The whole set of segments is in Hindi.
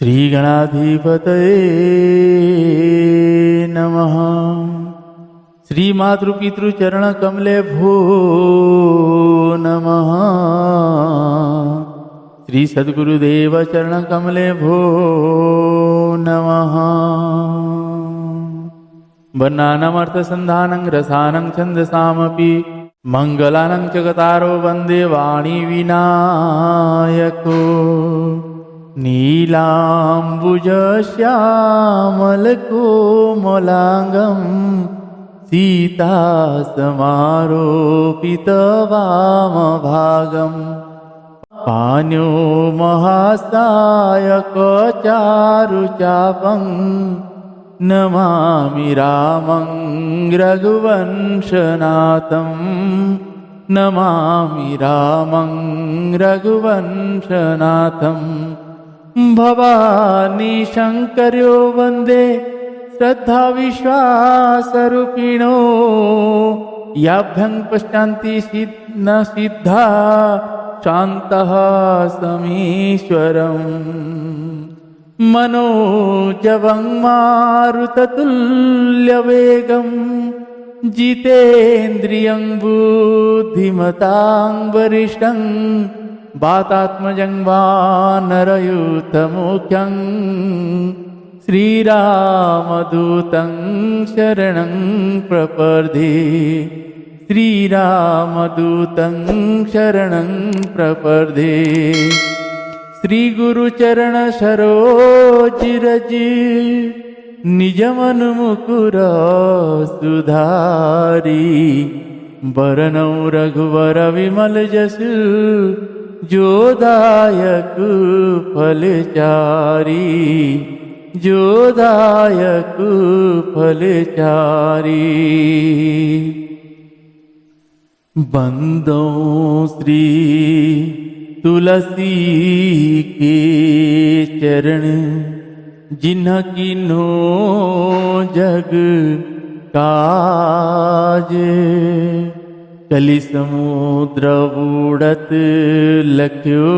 श्रीगणाधिपतये नमः। श्रीमातृपितृचरणकमले भो नमः। श्री सद्गुरुदेव चरणकमले भो नमः। वर्णानामर्थसन्धानं रसानं छन्दसामपि मङ्गलानं जगतारो वन्दे वाणी विनायको। नीलाम्बुजश्यामलकोमलाङ्गं सीतासमारोपितवामभागं पाण्यो महासायकचारुचापं नमामि रामं रघुवंशनाथं। नमामि रामं रघुवंशनाथं। भवानी शङ्कर्यो वन्दे श्रद्धा विश्वासरूपिणो। याभ्यं पश्यन्ति न सिद्धा शान्तः समीश्वरम्। मनोजवं मारुततुल्यवेगं जितेन्द्रियं बुद्धिमतां वरिष्ठं। वातात्मजं वानरयूथमुख्यं श्रीरामदूतं शरणं प्रपद्ये। श्रीरामदूतं शरणं प्रपद्ये। श्रीगुरुचरण सरोजिरज निजमनुमुकुर सुधारी। वरनौ रघुवर विमल जसु जोदायक फलचारी। जोदायक फलचारी। बंदो श्री तुलसी के चरण जिन्ह किन्हो जग काज। कलि समुद्र बूढ़त लख्यो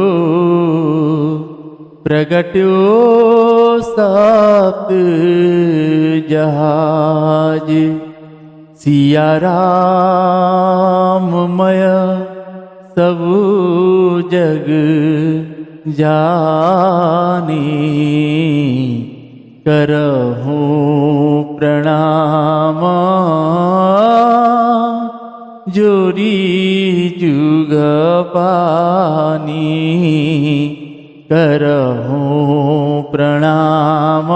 प्रगट्यो सप्त जहाज। सिया राममय सबु जग जानी। करहूं प्रणाम जोरी जुग पानी। करहूं प्रणाम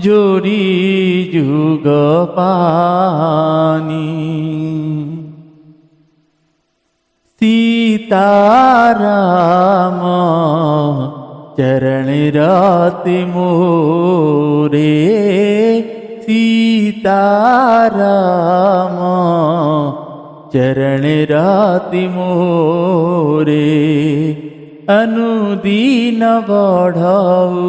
जोरी जुग पानी। सीताराम चरण राति मोरे। सीताराम चरण राति मोरे। अनुदीन बढ़ाऊ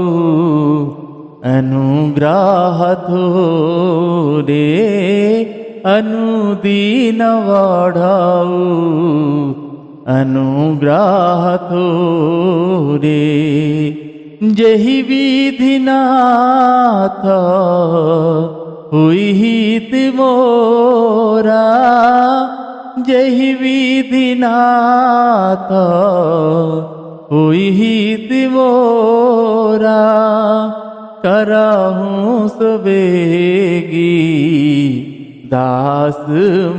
अनुग्रह धोरे। अनुदीन बढ़ाऊ अनुग्रह थोरे। जहि विधिनाथ हुई हित मोरा। जहि विधिनाथ हुई हित मोरा। करहूं सुबेगी दास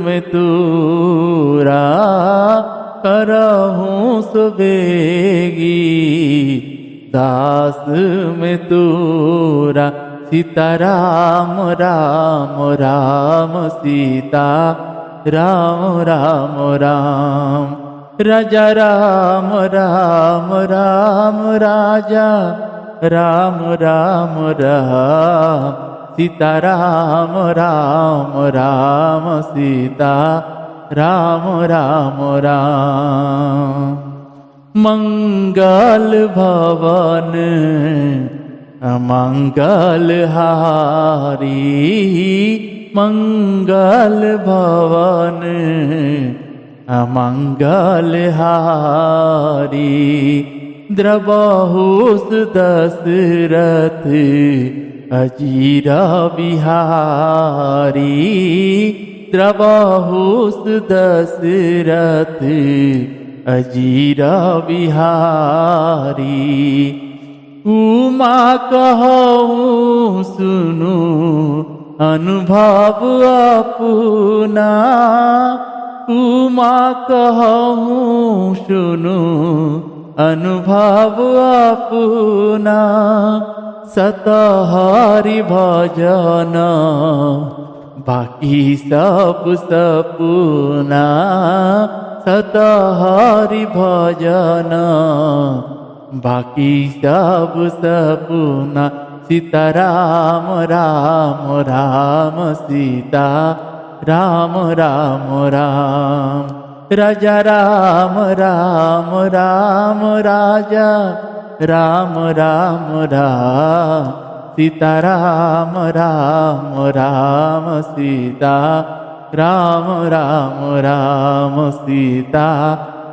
में तूरा। करहूं सुबेगी दास में तूरा। सीता राम राम राम सीता राम राम राम। राजा राम राम राम राजा राम राम राम। सीता राम राम राम सीता राम राम राम। मंगल भवन अमंगल हारी। मंगल भवन अमंगल हारी। द्रवहुस दशरथ अजीरा बिहारी, द्रवहुस दशरथ अजीरा बिहारी। उमा कहूँ सुनु अनुभव अपना, उमा कहूँ सुनु अनुभव अपना। सतहरि भजन बाकी सब सपना, सतहरि भजन बाकी सब सपना। सीता राम राम राम सीता राम राम राम, राजा राम राम राम राजा राम राम राम। सीता राम राम राम सीता राम राम राम सीता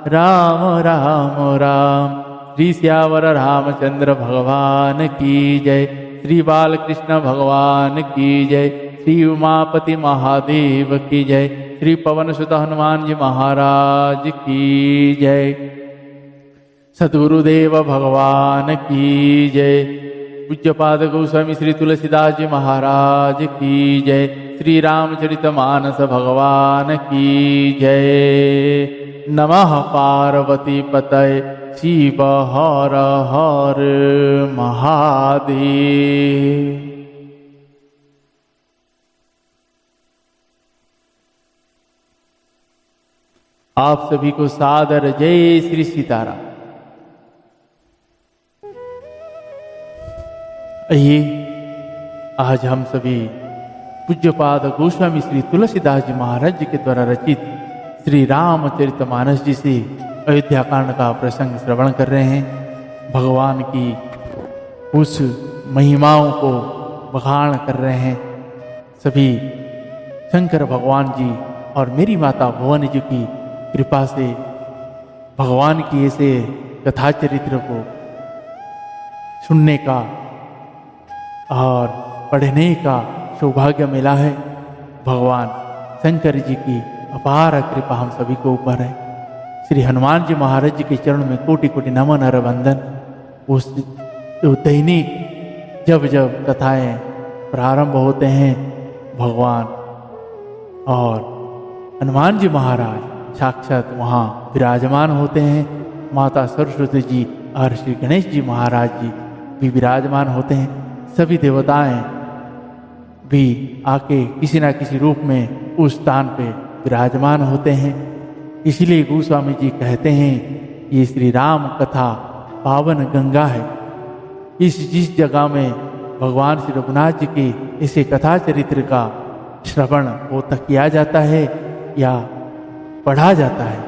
राम राम राम। श्री श्यावर रामचंद्र भगवान की जय, श्री बालकृष्ण भगवान की जय, श्री उमापति महादेव की जय, श्री पवन सुत हनुमान जी महाराज की जय। सद्गुरुदेव भगवान की जय। पूज्यपाद गोस्वामी श्री तुलसीदास जी महाराज की जय। श्री रामचरितमानस भगवान की जय। नमः पार्वती पतये शिव हर हर महादेव। आप सभी को सादर जय श्री सीताराम। आइए आज हम सभी पूज्यपाद गोस्वामी श्री तुलसीदास जी महाराज जी के द्वारा रचित श्री रामचरितमानस जी से अयोध्या कांड का प्रसंग श्रवण कर रहे हैं। भगवान की उस महिमाओं को बखान कर रहे हैं। सभी शंकर भगवान जी और मेरी माता भुवन जी की कृपा से भगवान की ऐसे कथा चरित्र को सुनने का और पढ़ने का सौभाग्य मिला है। भगवान शंकर जी की अपार कृपा हम सभी को ऊपर है। श्री हनुमान जी महाराज जी के चरण में कोटि कोटि नमन और वंदन। उस दैनिक जब जब कथाएं प्रारंभ होते हैं, भगवान और हनुमान जी महाराज साक्षात वहाँ विराजमान होते हैं। माता सरस्वती जी और श्री गणेश जी महाराज जी भी विराजमान होते हैं। सभी देवताएं भी आके किसी न किसी रूप में उस स्थान पे विराजमान होते हैं। इसलिए गोस्वामी जी कहते हैं ये श्री राम कथा पावन गंगा है। जिस जगह में भगवान श्री रघुनाथ जी के इसे कथा चरित्र का श्रवण वो तक किया जाता है या पढ़ा जाता है,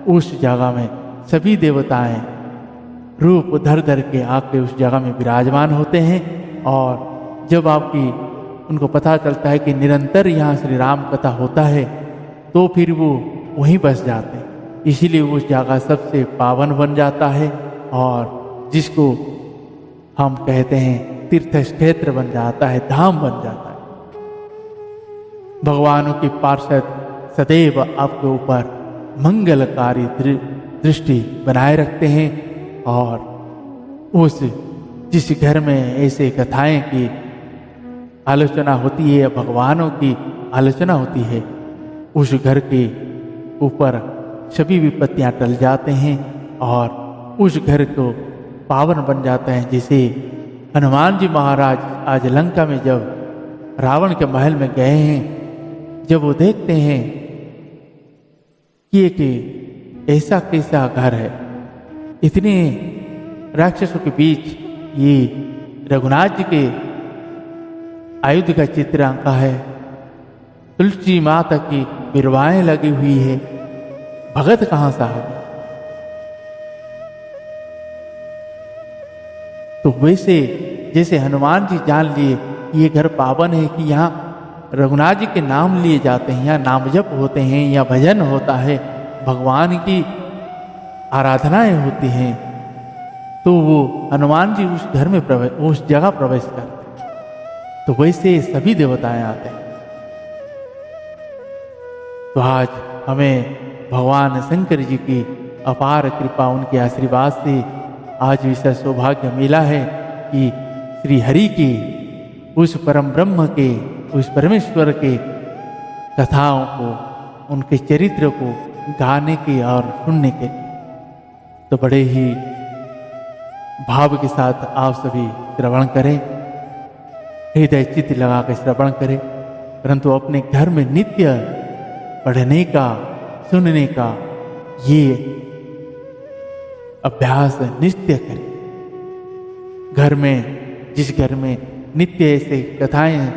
उस जगह में सभी देवताएं रूप धर धर के आके उस जगह में विराजमान होते हैं। और जब आपकी उनको पता चलता है कि निरंतर यहाँ श्री राम कथा होता है, तो फिर वो वहीं बस जाते हैं। इसीलिए उस जगह सबसे पावन बन जाता है और जिसको हम कहते हैं तीर्थ क्षेत्र बन जाता है, धाम बन जाता है। भगवानों की पार्षद सदैव आपके ऊपर मंगलकारी दृष्टि बनाए रखते हैं। और उस जिस घर में ऐसे कथाएं की आलोचना होती है या भगवानों की आलोचना होती है, उस घर के ऊपर सभी विपत्तियां टल जाते हैं और उस घर को पावन बन जाते हैं। जैसे हनुमान जी महाराज आज लंका में जब रावण के महल में गए हैं, जब वो देखते हैं कि एक ऐसा कैसा घर है, इतने राक्षसों के बीच ये रघुनाथ जी के आयुध का चित्र आंका है, तुलसी माता की बिरवाएं लगी हुई है, भगत कहां सा है। तो वैसे जैसे हनुमान जी जान लिए ये घर पावन है कि यहाँ रघुनाथ जी के नाम लिए जाते हैं, यहाँ नाम जप होते हैं या भजन होता है, भगवान की आराधनाएं होती हैं, तो वो हनुमान जी उस घर में उस जगह प्रवेश करते, तो वैसे सभी देवताएं आते हैं। तो आज हमें भगवान शंकर जी की अपार कृपा, उनके आशीर्वाद से आज ऐसा सौभाग्य मिला है कि श्री हरि के, उस परम ब्रह्म के, उस परमेश्वर के कथाओं को, उनके चरित्र को गाने के और सुनने के। तो बड़े ही भाव के साथ आप सभी श्रवण करें, हृदय चित्त लगा कर श्रवण करें, परंतु अपने घर में नित्य पढ़ने का, सुनने का ये अभ्यास नित्य करें। घर में, जिस घर में नित्य ऐसे कथाएं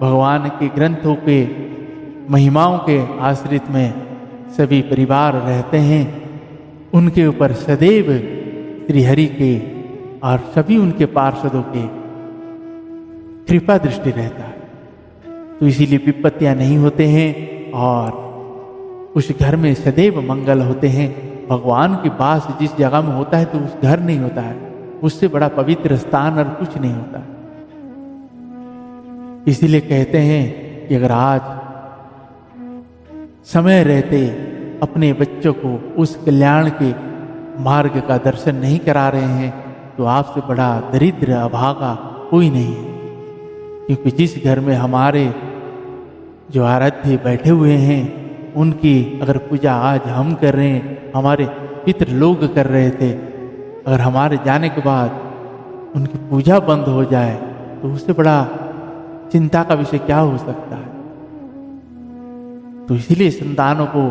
भगवान के ग्रंथों के महिमाओं के आश्रित में सभी परिवार रहते हैं, उनके ऊपर सदैव श्री हरि के और सभी उनके पार्षदों के कृपा दृष्टि रहता है। तो इसीलिए विपत्तियां नहीं होते हैं और उस घर में सदैव मंगल होते हैं। भगवान के पास जिस जगह में होता है तो उस घर नहीं होता है, उससे बड़ा पवित्र स्थान और कुछ नहीं होता। इसीलिए कहते हैं कि अगर आज समय रहते अपने बच्चों को उस कल्याण के मार्ग का दर्शन नहीं करा रहे हैं तो आपसे बड़ा दरिद्र अभागा कोई नहीं है। क्योंकि जिस घर में हमारे जो आराध्य बैठे हुए हैं, उनकी अगर पूजा आज हम कर रहे हैं, हमारे पितृ लोग कर रहे थे, अगर हमारे जाने के बाद उनकी पूजा बंद हो जाए तो उससे बड़ा चिंता का विषय क्या हो सकता है। तो इसीलिए संतानों को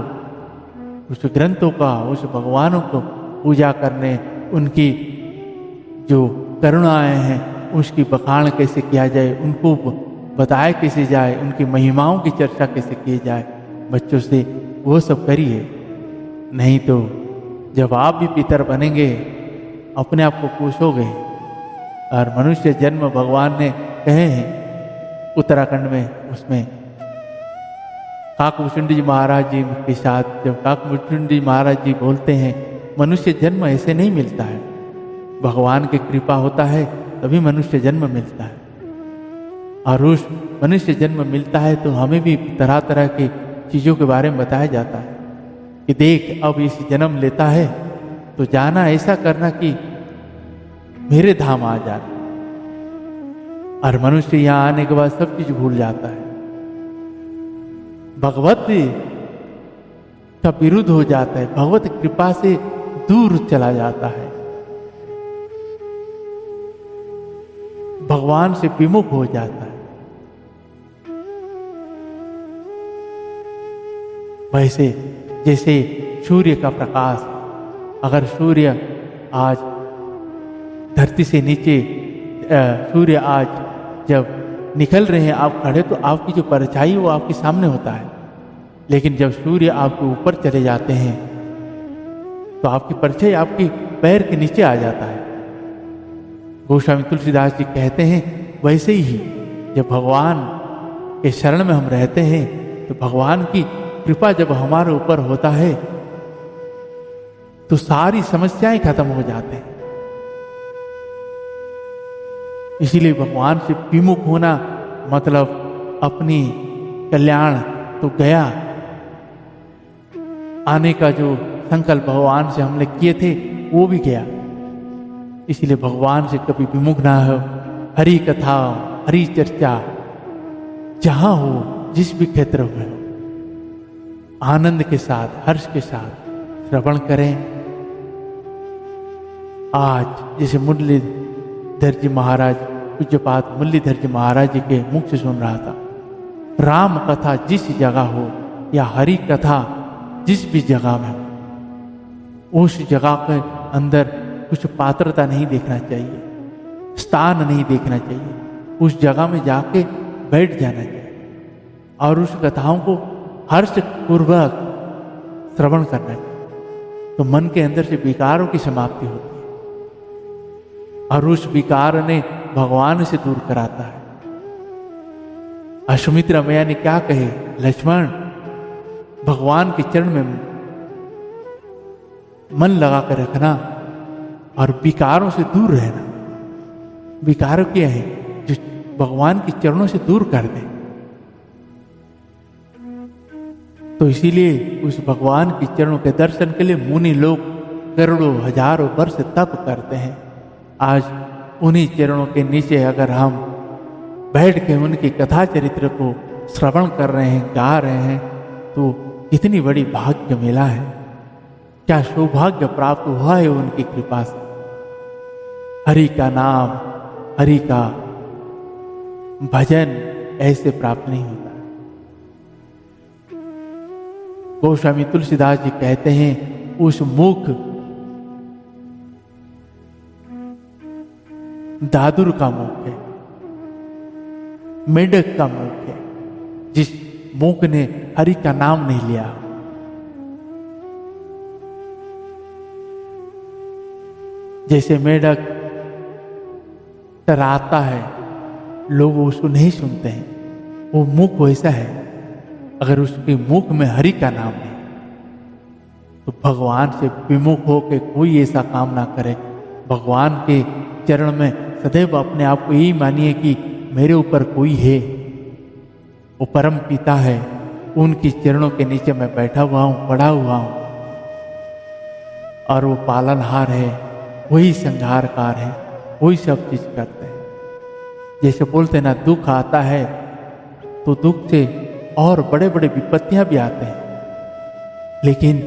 उस ग्रंथों का, उस भगवानों को पूजा करने, उनकी जो करुणाएं हैं उसकी बखान कैसे किया जाए, उनको बताया कैसे जाए, उनकी महिमाओं की चर्चा कैसे की जाए बच्चों से, वो सब करिए। नहीं तो जब आप भी पितर बनेंगे अपने आप को कोसोगे। और मनुष्य जन्म भगवान ने कहे हैं उत्तराखंड में, उसमें काकभूषुंडी जी महाराज जी के साथ जब काकभूषुंडी जी महाराज जी बोलते हैं मनुष्य जन्म ऐसे नहीं मिलता है, भगवान की कृपा होता है तभी मनुष्य जन्म मिलता है। और उस मनुष्य जन्म मिलता है तो हमें भी तरह तरह की चीज़ों के बारे में बताया जाता है कि देख अब इस जन्म लेता है तो जाना ऐसा करना कि मेरे धाम आ जाना। और मनुष्य यहाँ आने के बाद सब चीज भूल जाता है, भगवत का विरुद्ध हो जाता है, भगवत कृपा से दूर चला जाता है, भगवान से विमुख हो जाता है। वैसे जैसे सूर्य का प्रकाश, अगर सूर्य आज धरती से नीचे, सूर्य आज जब निकल रहे हैं आप खड़े तो आपकी जो परछाई वो आपके सामने होता है, लेकिन जब सूर्य आपके ऊपर चले जाते हैं तो आपकी परछाई आपकी पैर के नीचे आ जाता है। गोस्वामी तुलसीदास जी कहते हैं वैसे ही जब भगवान के शरण में हम रहते हैं तो भगवान की कृपा जब हमारे ऊपर होता है तो सारी समस्याएं खत्म हो जाते हैं। इसीलिए भगवान से विमुख होना मतलब अपनी कल्याण तो गया, आने का जो संकल्प भगवान से हमने किए थे वो भी गया। इसलिए भगवान से कभी विमुख ना हो। हरि कथा, हरि चर्चा जहां हो, जिस भी क्षेत्र में हो, आनंद के साथ, हर्ष के साथ श्रवण करें। आज जैसे मुरलीधर जी महाराज, पूज्यपाद मुरलीधर जी महाराज जी के मुख से सुन रहा था, राम कथा जिस जगह हो या हरि कथा जिस भी जगह में हो, उस जगह के अंदर कुछ पात्रता नहीं देखना चाहिए, स्थान नहीं देखना चाहिए, उस जगह में जाके बैठ जाना चाहिए और उस कथाओं को हर्ष पूर्वक श्रवण करना चाहिए। तो मन के अंदर से विकारों की समाप्ति होती है और उस विकार ने भगवान से दूर कराता है। सुमित्रा मैया ने क्या कहे, लक्ष्मण भगवान के चरण में मन लगा कर रखना, और विकारों से दूर रहना। विकार क्या है? जो भगवान के चरणों से दूर कर दे। तो इसीलिए उस भगवान के चरणों के दर्शन के लिए मुनि लोग करोड़ों हजारों वर्ष तप करते हैं। आज उन्हीं चरणों के नीचे अगर हम बैठ के उनकी कथा चरित्र को श्रवण कर रहे हैं, गा रहे हैं, तो कितनी बड़ी भाग्य मिला है। क्या सौभाग्य प्राप्त हुआ है उनकी कृपा से। हरि का नाम, हरि का भजन ऐसे प्राप्त नहीं होता। गोस्वामी तुलसीदास जी कहते हैं, उस मुख दादुर का मुख है, मेढक का मुख है, जिस मुख ने हरि का नाम नहीं लिया। जैसे मेढक टराता है, लोग उसको नहीं सुनते हैं, वो मुख वैसा है। अगर उसके मुख में हरि का नाम है तो भगवान से विमुख होकर कोई ऐसा काम ना करे। भगवान के चरण में सदैव अपने आप को यही मानिए कि मेरे ऊपर कोई है, वो परम पिता है, उनकी चरणों के नीचे मैं बैठा हुआ हूं, पड़ा हुआ हूं, और वो पालनहार है, वही संहारकार है, वही सब चीज करते हैं। जैसे बोलते ना, दुख आता है तो दुख से और बड़े बड़े विपत्तियां भी आते हैं, लेकिन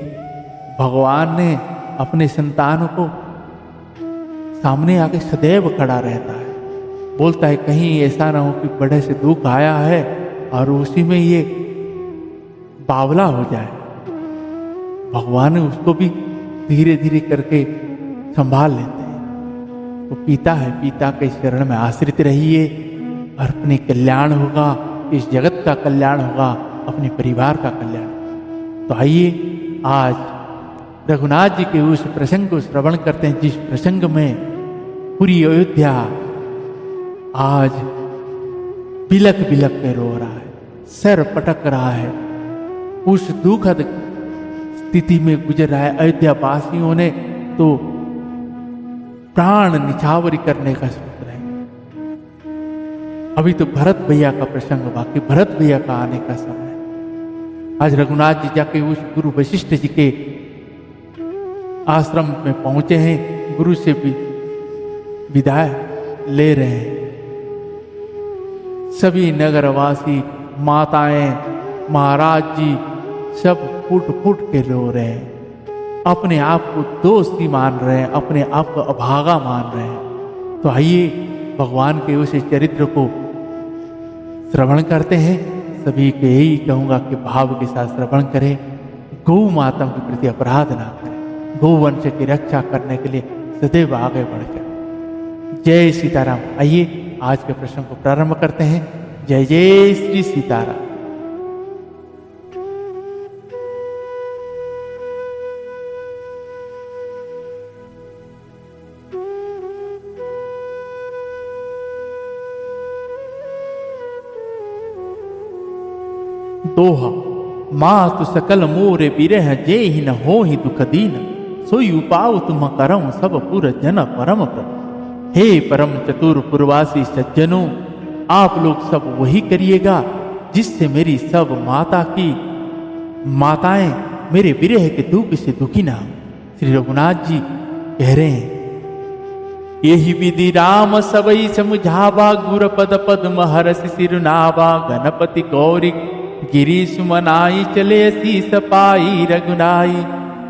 भगवान ने अपने संतानों को सामने आके सदैव खड़ा रहता है। बोलता है कहीं ऐसा ना हो कि बड़े से दुख आया है और उसी में ये बावला हो जाए। भगवान ने उसको भी धीरे धीरे करके संभाल लेते हैं। तो पिता है, पिता के शरण में आश्रित रहिए और अपने कल्याण होगा, इस जगत का कल्याण होगा, अपने परिवार का कल्याण। तो आइए आज रघुनाथ जी के उस प्रसंग को श्रवण करते हैं, जिस प्रसंग में पूरी अयोध्या आज बिलक बिलक के रो रहा है, सर पटक रहा है, उस दुखद स्थिति में गुजर रहा है। अयोध्या वासियों ने तो प्राण निछावरी करने का सोच रहे हैं। अभी तो भरत भैया का प्रसंग, बाकी भरत भैया का आने का समय है। आज रघुनाथ जी जाके उस गुरु वशिष्ठ जी के आश्रम में पहुंचे हैं, गुरु से भी विदाई ले रहे हैं। सभी नगरवासी, माताएं, महाराज जी सब फूट फूट के रो रहे हैं, अपने आप को दोषी मान रहे हैं, अपने आप को अभागा मान रहे हैं। तो आइए भगवान के उस चरित्र को श्रवण करते हैं। सभी को यही कहूंगा कि भाव के साथ श्रवण करें, गौ माता के प्रति अपराध ना करें, गौवंश की रक्षा करने के लिए सदैव आगे बढ़कर। जय सीताराम। आइए आज के प्रश्न को प्रारंभ करते हैं। जय जय श्री सीताराम। दोहा मातु सकल मोरे बिरह जे ही न हो ही दुख दीन, सोई उपाव तुम करम सब पुर जन परम पर। हे परम चतुर पुरवासी सज्जनों, आप लोग सब वही करिएगा जिससे मेरी सब माताएं मेरे विरह के दुख से दुखी ना हो। श्री रघुनाथ जी कह रहे हैं, यही विधि राम सबई समुझावा, गुर पद पद्म हरसि सिरुनावा, गणपति गौरी गिरी सुमनाई, चले शीस पाई रघुनाई।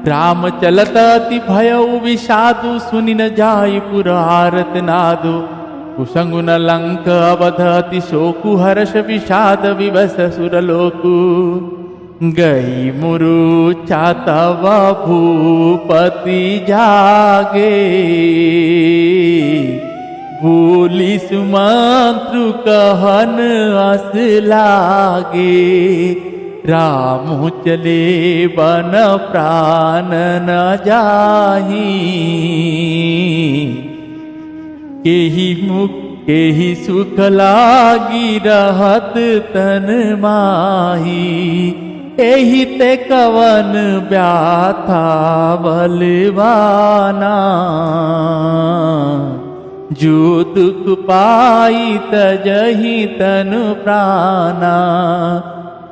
राम चलत अति भयउ विषादु, सुनि न जाय पुर आरत नादु। कुसंगु न लंक अवध अति शोकु, हर्ष विषाद विवश सुरलोकु। गई मुरुचा तव भूपति जागे, भूलि सुमंत्रु कहन अस लागे। रामु चले बन प्राण न जाही, केहि सुख लागी रहत तन माही। एही ते कवन व्याथा बलवाना, जो दुख पाई तजहि तनु प्राणा,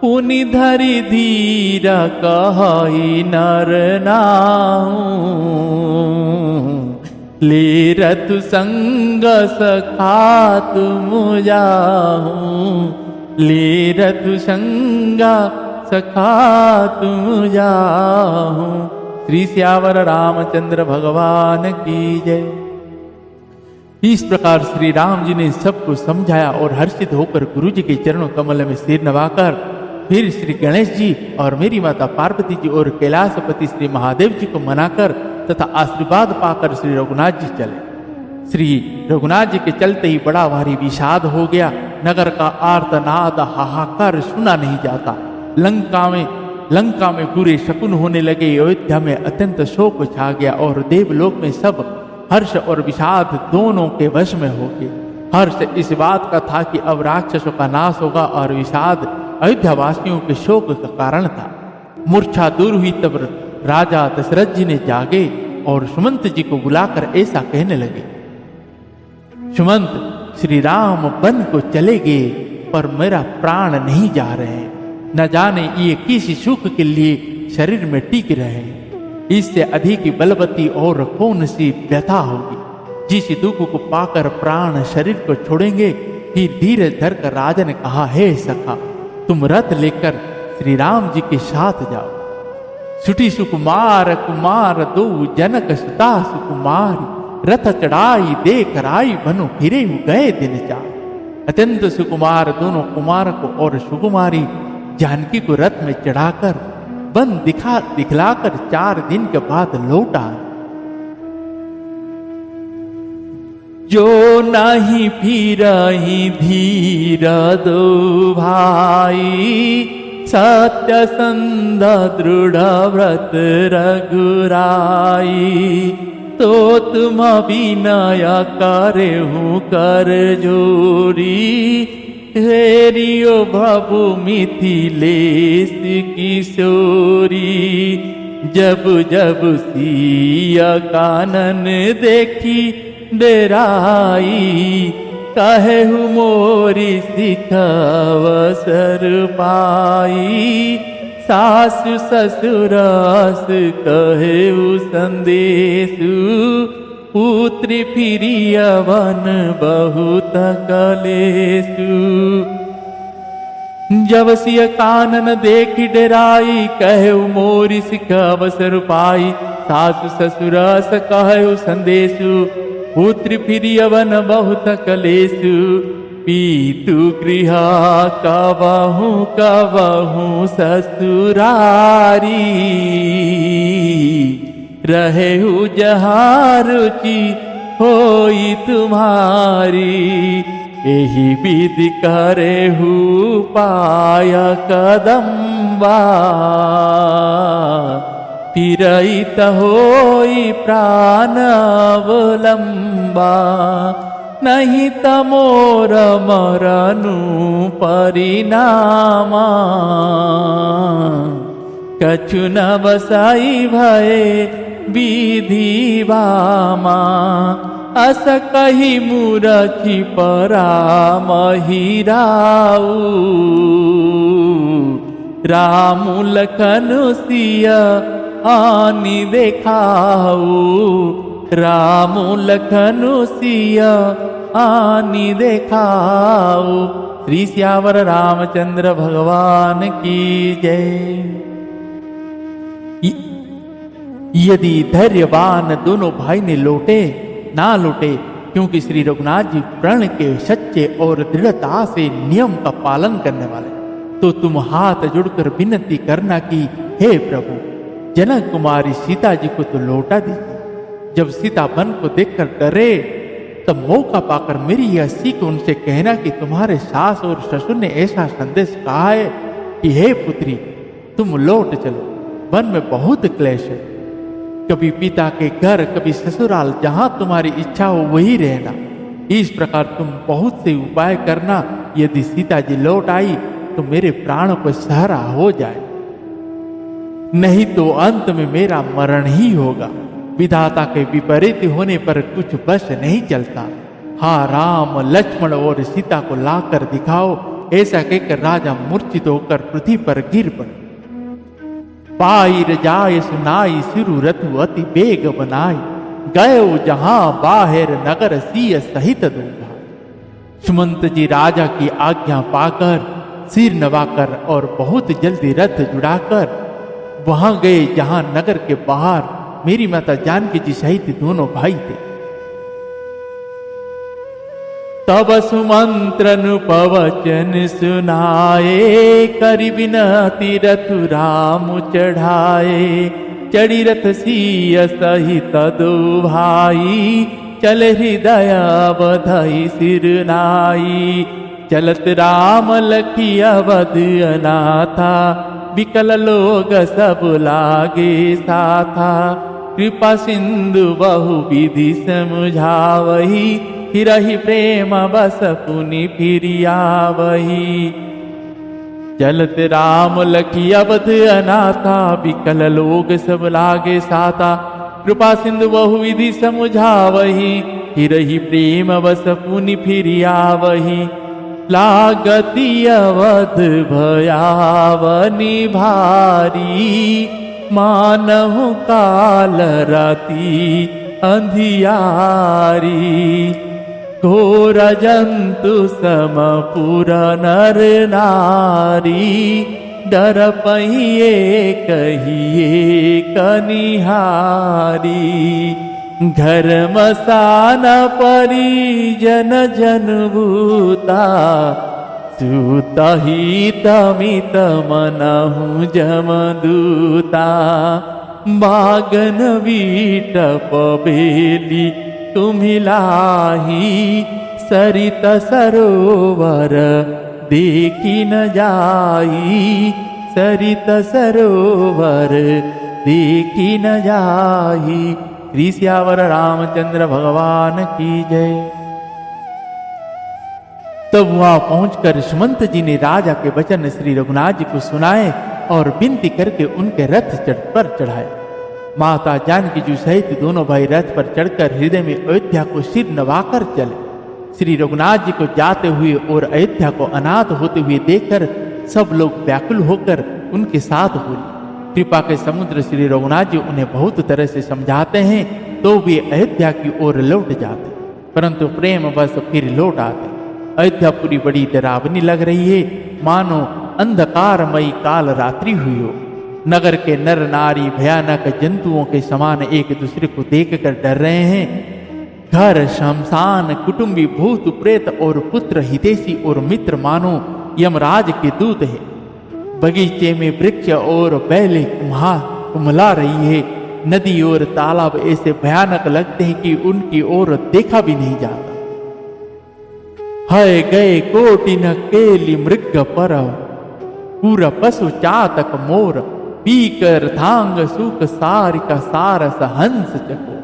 पुनि धरि धीर कहई नर नाहु, लेरत संग सखा तुम जाहू, लेरत संग सखा तुम जाहू। श्री सियावर रामचंद्र भगवान की जय। इस प्रकार श्री राम जी ने सबको समझाया और हर्षित होकर गुरु जी के चरणों कमल में सिर नवाकर फिर श्री गणेश जी और मेरी माता पार्वती जी और कैलाशपति श्री महादेव जी को मनाकर तथा आशीर्वाद पाकर श्री रघुनाथ जी चले। श्री रघुनाथ जी के चलते ही बड़ा भारी विषाद हो गया। नगर का आर्तनाद हाहाकार सुना नहीं जाता। लंका में बुरे शकुन होने लगे। अयोध्या में अत्यंत शोक छा गया और देवलोक में सब हर्ष और विषाद दोनों के वश में हो गए। हर्ष इस बात का था कि अब राक्षसों का नाश होगा और विषाद अयोध्या वासियों के शोक का कारण था। मूर्छा दूर हुई तब राजा दशरथ जी ने जागे और सुमंत जी को बुलाकर ऐसा कहने लगे, सुमंत, श्री राम वन को चले गए पर मेरा प्राण नहीं जा रहे। न जाने ये किस सुख के लिए शरीर में टिक रहे। इससे अधिक बलवती और कौन सी व्यथा होगी। जिस दुख को पाकर प्राण शरीर को छोड़ेंगे। फिर धीरज धरकर राजा ने कहा, हे सखा, तुम रथ लेकर श्री राम जी के साथ जाओ। सुटी सुकुमार कुमार दो जनक सुता सुकुमारी, रथ चढ़ाई देकर आई बनो फिरे गए दिन चार। अत्यंत सुकुमार दोनों कुमार को और सुकुमारी जानकी को रथ में चढ़ाकर वन दिखलाकर 4 दिन के बाद लौट आए। जो नहीं फिरहि धीर दो भाई, सत्य संध दृढ़ व्रत रघुराई। तो तुम विनय करेहु कर जोरी, हेरियो भभु मिथिलेश किशोरी। जब जब सिया कानन देखी डेराई, कहेहु मोरी सिख अवसर पाई। सासु ससुरास कहेहु संदेशु, पुत्री फिरिय वन बहुत कलेशु। जब सिय कानन देखी डेराई, कहेहु मोरी सिख अवसर पाई। सासु ससुरास कहेहु संदेशु, पुत्री फिरिय वन बहुत कलेशु। पीतु गृह कबहु कबहु ससुरारी, रहेहु जहाँ रुचि होई तुम्हारी। एही विधि करेहु पाय कदम्बा, फिरइत होई प्राण अवलंबा। नहीं तमोर मरनु परिणामा, कछु न बसाई भये विधि बामा। अस कही मूरखी परामहिराऊ, राम लखन सिया आनि देखाऊ। राम लखन सिया आनि देखाऊ। श्री सियावर रामचंद्र भगवान की जय। यदि धैर्यवान दोनों भाई ने लौटे ना लौटे, क्योंकि श्री रघुनाथ जी प्रण के सच्चे और दृढ़ता से नियम का पालन करने वाले, तो तुम हाथ जुड़कर विनती करना कि हे प्रभु, जनक कुमारी सीता जी को तो लौटा दीजिए। जब सीता वन को देखकर डरे, तब मौका पाकर मेरी यह सीख उनसे कहना कि तुम्हारे सास और ससुर ने ऐसा संदेश कहा है कि हे पुत्री, तुम लौट चलो, वन में बहुत क्लेश है। कभी पिता के घर, कभी ससुराल, जहां तुम्हारी इच्छा हो वही रहना। इस प्रकार तुम बहुत से उपाय करना। यदि सीता जी लौट आई तो मेरे प्राण को सहारा हो जाए। नहीं तो अंत में मेरा मरण ही होगा। विधाता के विपरीत होने पर कुछ बस नहीं चलता। हाँ राम, लक्ष्मण और सीता को लाकर दिखाओ। ऐसा कहकर राजा मूर्छित होकर पृथ्वी पर गिर पड़े। पाई जाय सुनाई सिरु रथु अति बेग बनाई, गयो जहां बाहर नगर सिय सहित दो भाई। सुमंत जी राजा की आज्ञा पाकर सिर नवाकर और बहुत जल्दी रथ जुड़ाकर वहां गए जहां नगर के बाहर मेरी माता जानकी जी सहित दोनों भाई थे। तब सुमंत्रनु पवचन सुनाए, करि विनती रथु राम चढ़ाए। चढ़ी रथ सिय सहित दो भाई, चल हृदय बधई सिर नाई। चलत राम लखी अवध अनाथा, विकल लोग सब लागे साथा। कृपा सिंधु बहु विधि समझावही, फिरहि प्रेम बस पुनि फिरियावही। चलत राम लखी अवध अनाथा, विकल लोग सब लागे साथा। कृपा सिंधु बहु विधि समझावही, फिरहि प्रेम बस पुनि फिरियावही। लागति अवध भयावनि भारी, मानहु काल राति अंधियारी। घोर जंतु सम पुर नर नारी, डर पहिए कहिए कनिहारी। घर मसान परिजन जन भूता, सुतहि तमित मनहु जमदूता। बागन बीटप बेली तुम्हिलाही, सरित सरोवर देखी न जाई। सरित सरोवर देखी न जाई। श्री सियावर रामचंद्र भगवान की जय। तब वहां पहुंचकर सुमंत जी ने राजा के वचन श्री रघुनाथ जी को सुनाए और विनती करके उनके रथ पर चढ़ाए। माता जानकी जी सहित दोनों भाई रथ पर चढ़कर हृदय में अयोध्या को सिर नवाकर चले। श्री रघुनाथ जी को जाते हुए और अयोध्या को अनाथ होते हुए देखकर सब लोग व्याकुल होकर उनके साथ बोले। कृपा के समुद्र श्री रघुनाथ जी उन्हें बहुत तरह से समझाते हैं तो वे अयोध्या की ओर लौट जाते, परंतु प्रेम बस फिर लौट आते। अयोध्या पूरी बड़ी डरावनी लग रही है, मानो अंधकारमयी काल रात्रि हुई हो। नगर के नर नारी भयानक जंतुओं के समान एक दूसरे को देखकर डर रहे हैं। घर शमशान कुटुंबी भूत प्रेत और पुत्र हितैषी और मित्र मानो यमराज के दूत है। बगीचे में वृक्ष और बैले कुम्हला रही है। नदी और तालाब ऐसे भयानक लगते हैं कि उनकी ओर देखा भी नहीं जाता। है गए कोटि न केली मृग पर, पूरा पशु चातक मोर। पीकर थांग सुख सारिका सारस हंस चको।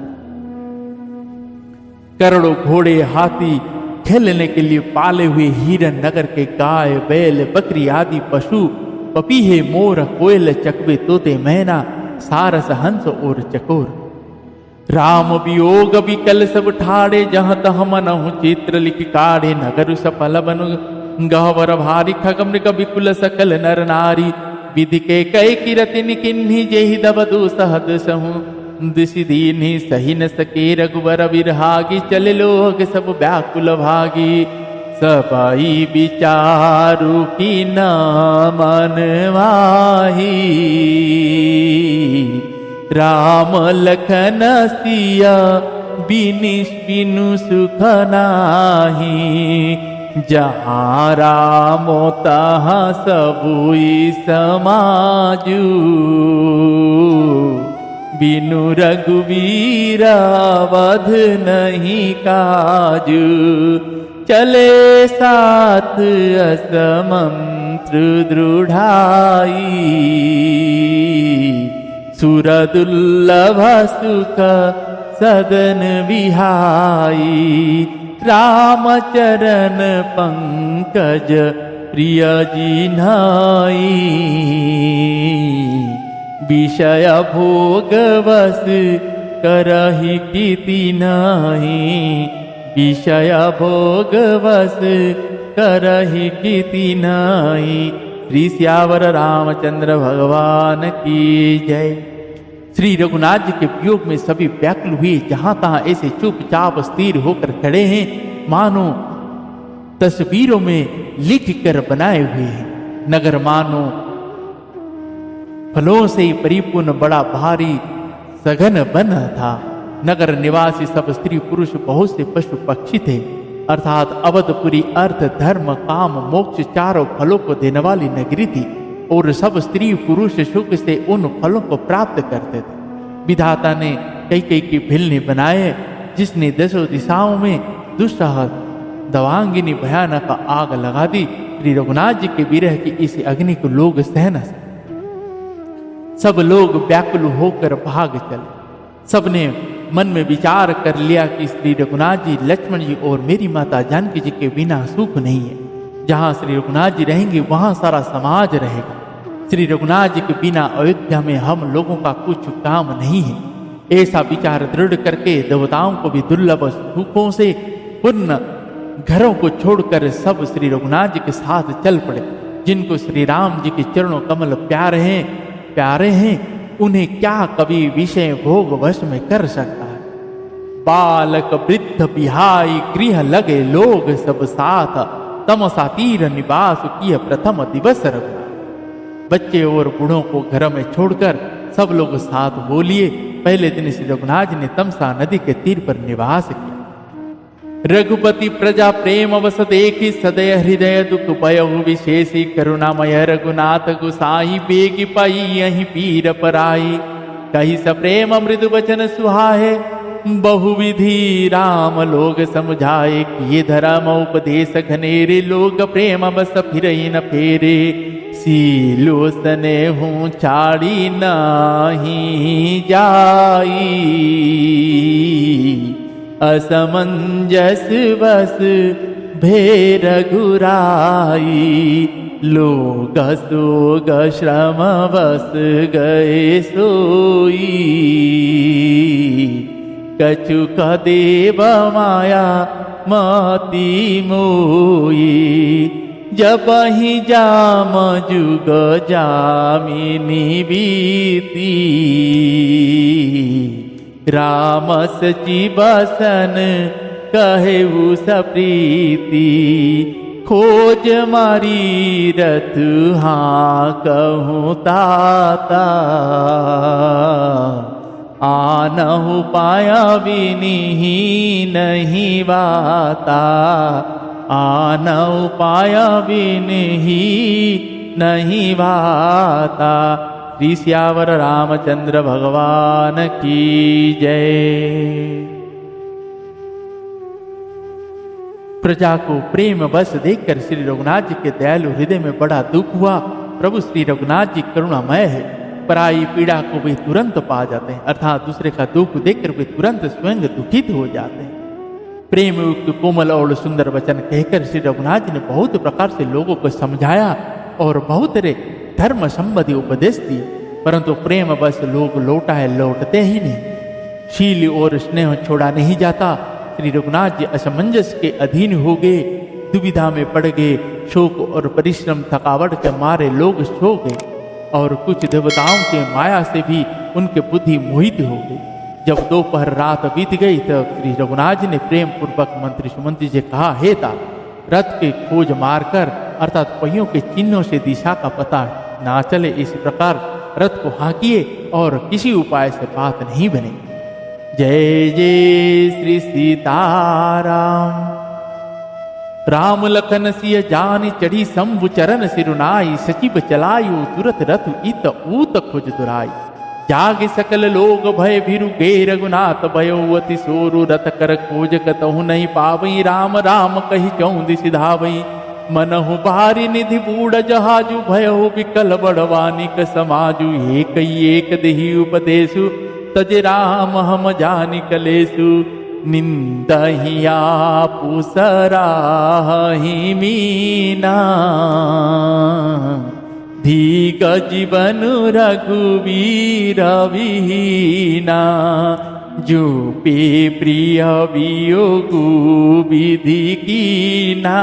करोड़ों घोड़े हाथी खेलने के लिए पाले हुए हिरन, नगर के गाय बैल बकरी आदि पशु, पपीहे मोर कोयल चकवे तोते मैना, सारस हंस और चकोर। राम वियोग विकल सब ठाड़े, जहाँ तह मनहु चित्र लिख काढ़े। नगर सफल बनु गहवर भारी, खग मृग विकुल सकल नर नारी। विधि के कई किरतिन किन्ही, जेहि दबदु सहद सहु। दिशि दीन्ही सही न सके, रघुवर विरहागी। चले लोग सब व्याकुल भागी, सबई विचारु की न मन माही। राम लखन सिया बिनु सुख नाही। जहाँ रामो तहाँ सबुई समाजू। बिनु रघुवीर वध नहीं काजू। चले साथ असमंत्र दृढ़ाई। सुरदुर्लभ सुख सदन विहाई। रामचरण पंकज प्रिय जिन्हाई। विषय भोग बस करहि कीति नाही, विषय भोग बस करहि कीति नाही। श्री सियावर रामचंद्र भगवान की जय। श्री रघुनाथ जी के वियोग में सभी व्याकुल हुए, जहां तहां ऐसे चुपचाप स्थिर होकर खड़े हैं मानो तस्वीरों में लिख कर बनाए हुए हैं। नगर मानो फलों से परिपूर्ण बड़ा भारी सघन वन था। नगर निवासी सब स्त्री पुरुष बहुत से पशु पक्षी थे, अर्थात अवधपुरी अर्थ धर्म काम मोक्ष चारों फलों को देने वाली नगरी थी और सब स्त्री पुरुष सुख से उन फलों को प्राप्त करते थे। विधाता ने कई कई की भिलने बनाए, जिसने दसों दिशाओं में दुस्सह दवांगिनी भयानक आग लगा दी। श्री रघुनाथ जी के विरह की इस अग्नि को लोग सह न सके। सब लोग व्याकुल होकर भाग चले। सबने मन में विचार कर लिया कि श्री रघुनाथ जी, लक्ष्मण जी और मेरी माता जानकी जी के बिना सुख नहीं है। जहां श्री रघुनाथ जी रहेंगे वहां सारा समाज रहेगा। श्री रघुनाथ जी के बिना अयोध्या में हम लोगों का कुछ काम नहीं है। ऐसा विचार दृढ़ करके देवताओं को भी दुर्लभ सुखों से पूर्ण घरों को छोड़कर सब श्री रघुनाथ जी के साथ चल पड़े। जिनको श्री राम जी के चरणों कमल प्यारे हैं उन्हें क्या कभी विषय भोग वश में कर सकता है। बालक वृद्ध बिहाई गृह लगे लोग सब साथ, तमसा तीर निवास किए प्रथम दिवस रघुनाथ। बच्चे और बूढ़ों को घर में छोड़कर सब लोग साथ बोलिए। पहले दिन श्री रघुनाथ जी ने तमसा नदी के तीर पर निवास किया। रघुपति प्रजा प्रेम अवस देखी, सदय हृदय दुख भयहु विशेषी, करुणामय रघुनाथ गुसाई, बेगी पाई यही पीर पराई। कही सप्रेम मृदु वचन सुहाए, बहुविधि राम लोग समझाए। किए धर्म उपदेश घनेरे, लोग प्रेम बस फिर न फेरे। सीलो सने हूँ छाड़ी नाही जाई, असमंजस बस भेर घुराई। लोग सोग श्रम बस गए सोई, कछुक देव माया मति मोई। जब ही जाम जुग जामिनी बीती, राम सची बसन कहेऊ सप्रीति। खोज मारी रथ हाँ कहूँ ताता, आनहु पाया बिनिही नहीं बाता। आनहु पाया बिनिही नहीं बाता। श्री सियावर रामचंद्र भगवान की जय। प्रजा को प्रेम बस देखकर श्री रघुनाथ जी के दयालु हृदय में बड़ा दुख हुआ। प्रभु श्री रघुनाथ जी करुणामय है, पराई पीड़ा को वे तुरंत पा जाते हैं, अर्थात दूसरे का दुख देखकर वे तुरंत स्वयं दुखित हो जाते हैं। प्रेम युक्त कोमल और सुंदर वचन कहकर श्री रघुनाथ जी ने बहुत प्रकार से लोगों को समझाया और बहुत रे धर्म संबंधी उपदेश दिए, परंतु प्रेम बस लोग लौटते ही नहीं। शील और स्नेह छोड़ा नहीं जाता। श्री रघुनाथ जी असमंजस के अधीन हो गए, दुविधा में पड़ गए। शोक और परिश्रम थकावट के मारे लोग सो गए और कुछ देवताओं के माया से भी उनके बुद्धि मोहित हो गई। जब दोपहर रात बीत गई तब श्री रघुनाथ जी ने प्रेम पूर्वक मंत्री सुमंत्री से कहा, हे ता, रथ के खोज मारकर अर्थात पहियों के चिन्हों से दिशा का पता ना चले, इस प्रकार रथ को हाँकिए और किसी उपाय से बात नहीं बने। जय जय श्री सीताराम। राम लखन सिय जान चढ़ी शंभु चरण सिरुनाई, सचिव चलायु तुरत रथ इत ऊत खुज दुराई। जागे सकल लोग भय भिरु गे रघुनाथ भयो, अति सोरु रथ कर खोज कतहु नहीं पावई। राम राम कही चौंदी सिधावई, मनहु भारी निधि बूढ़ जहाजु। भयो विकल बड़वानिक समाजु, एक देहि उपदेशु। तज राम हम जानि कलेसु, निंदहि आपु सराहि मीना। धीक जीवन रघुवीर विहीना, जूपे प्रिय वियोगु विधि कीना।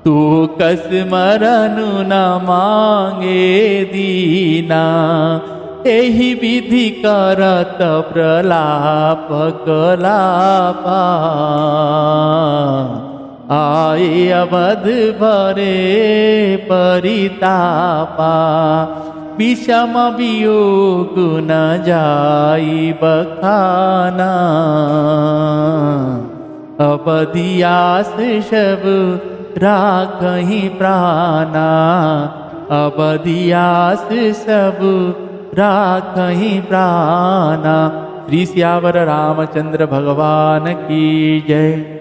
तू कस मरनु न मांगे दीना, एहि विधि करत प्रलाप कलापा। आए अवध भरे परितापा, विषम वियोग न जाई बखाना। अवधियास सब राखहि प्राणा, अवधियास सब राखहि प्राणा। श्री सियावर रामचंद्र भगवान की जय।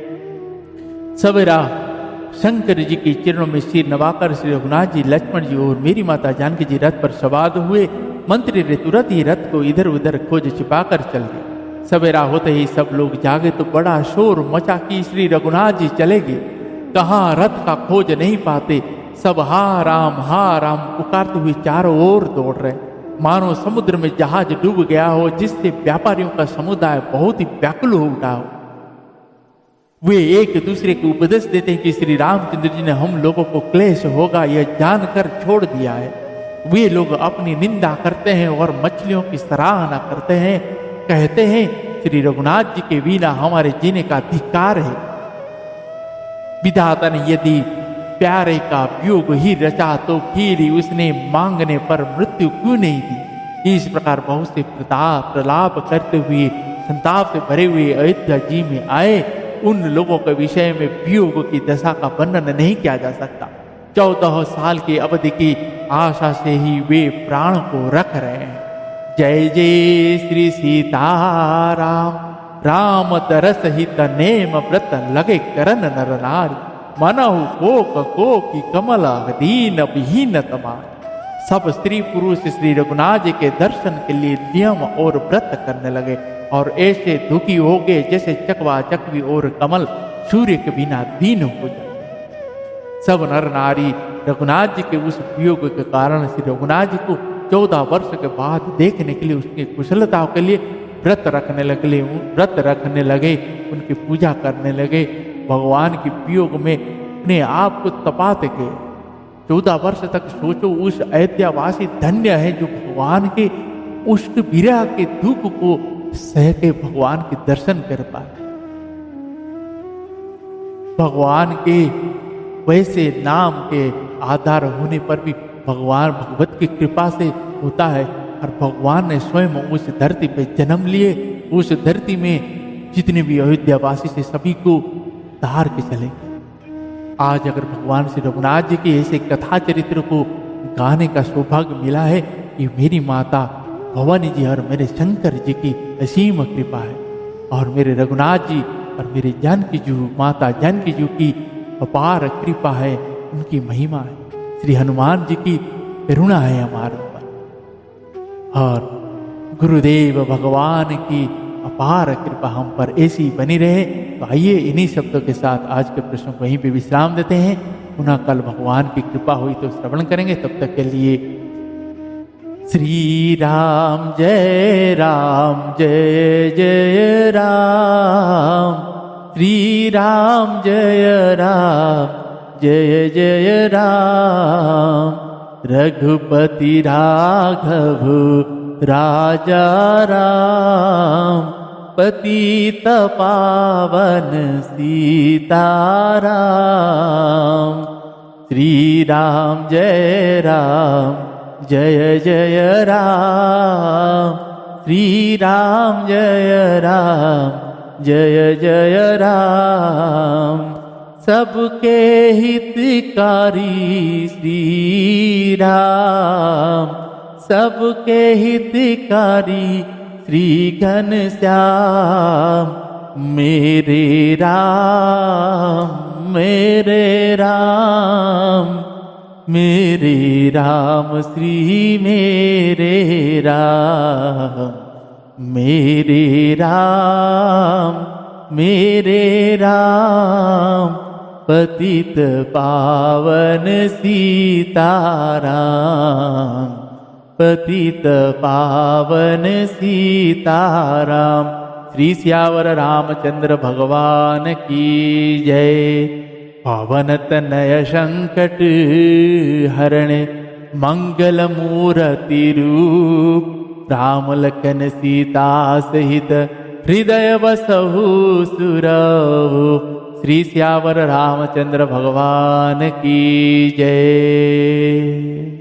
सवेरा शंकर जी के चरणों में सिर नवाकर श्री रघुनाथ जी, लक्ष्मण जी और मेरी माता जानकी जी रथ पर सवार हुए। मंत्री रे तुरंत ही रथ को इधर उधर खोज छिपाकर चल गए। सवेरा होते ही सब लोग जागे तो बड़ा शोर मचा कि श्री रघुनाथ जी चले गए। कहाँ रथ का खोज नहीं पाते। सब हा राम पुकारते हुए चारों ओर दौड़ रहे, मानो समुद्र में जहाज डूब गया हो, जिससे व्यापारियों का समुदाय बहुत ही व्याकुल हो उठा हो। वे एक दूसरे को उपदेश देते हैं कि श्री रामचंद्र जी ने हम लोगों को क्लेश होगा यह जानकर छोड़ दिया है। वे लोग अपनी निंदा करते हैं और मछलियों की सराहना करते हैं, कहते हैं श्री रघुनाथ जी के बिना हमारे जीने का धिक्कार है। विधाता ने यदि प्यारे का वियोग ही रचा तो फिर उसने मांगने पर मृत्यु क्यों नहीं दी। इस प्रकार बहुत से प्रलाप करते हुए संताप से भरे हुए अयोध्या जी में आए। उन लोगों के विषय में वियोग की दशा का वर्णन नहीं किया जा सकता। 14 साल की अवधि की आशा से ही वे प्राण को रख रहे हैं। जय जय श्री सीताराम, राम तरस हित नेम व्रत लगे करन नर नारी। मनहु कोक की कमल दीन विहीन तमार। सब स्त्री पुरुष श्री रघुनाथ जी के दर्शन के लिए नियम और व्रत करने लगे और ऐसे दुखी हो गए जैसे चकवा चकवी और कमल सूर्य के बिना दीन हो जाए। सब नर नारी रघुनाथ जी के उस वियोग के कारण श्री रघुनाथ जी को 14 वर्ष के बाद देखने के लिए, उसकी कुशलता के लिए व्रत रखने लगे, उनकी पूजा करने लगे। भगवान के वियोग में अपने आप को तपाते गए। 14 वर्ष तक सोचो, उस अयोध्यावासी धन्य है जो भगवान के उस विरह के दुख को सह के भगवान के दर्शन कर पाए। भगवान के वैसे नाम के आधार होने पर भी भगवान भगवत की कृपा से होता है। और भगवान ने स्वयं उस धरती पे जन्म लिए। उस धरती में जितने भी अयोध्यावासी से सभी को धार के चले। आज अगर भगवान श्री रघुनाथ जी के ऐसे कथा चरित्र को गाने का सौभाग्य मिला है, ये मेरी माता भवानी जी और मेरे शंकर जी की असीम कृपा है, और मेरे रघुनाथ जी और मेरे जानकी जी, माता जानकी जी की अपार कृपा है, उनकी महिमा है। श्री हनुमान जी की करुणा है हमारे ऊपर, और गुरुदेव भगवान की अपार कृपा हम पर ऐसी बनी रहे। तो आइए इन्हीं शब्दों के साथ आज के प्रश्न को वहीं पे विश्राम देते हैं। पुनः कल भगवान की कृपा हुई तो श्रवण करेंगे। तब तक के लिए श्री राम जय जय राम, श्री राम जय जय राम। रघुपति राघव राजा राम, पतित पावन सीताराम। श्री राम जय जय राम, श्री राम जय जय राम। सबके हितकारी श्री राम, सबके हितकारी श्री घनश्याम। मेरे राम मेरे राम, मेरे राम श्री मेरे राम। मेरे राम पतित पावन सीताराम, पतित पावन सीताराम। श्री सियावर रामचंद्र भगवान की जय। पवन तनय संकट हरण मंगल मूर्ति रूप, राम लखन सीता सहित हृदय बसहु सुरभूप। श्री सियावर रामचंद्र भगवान की जय।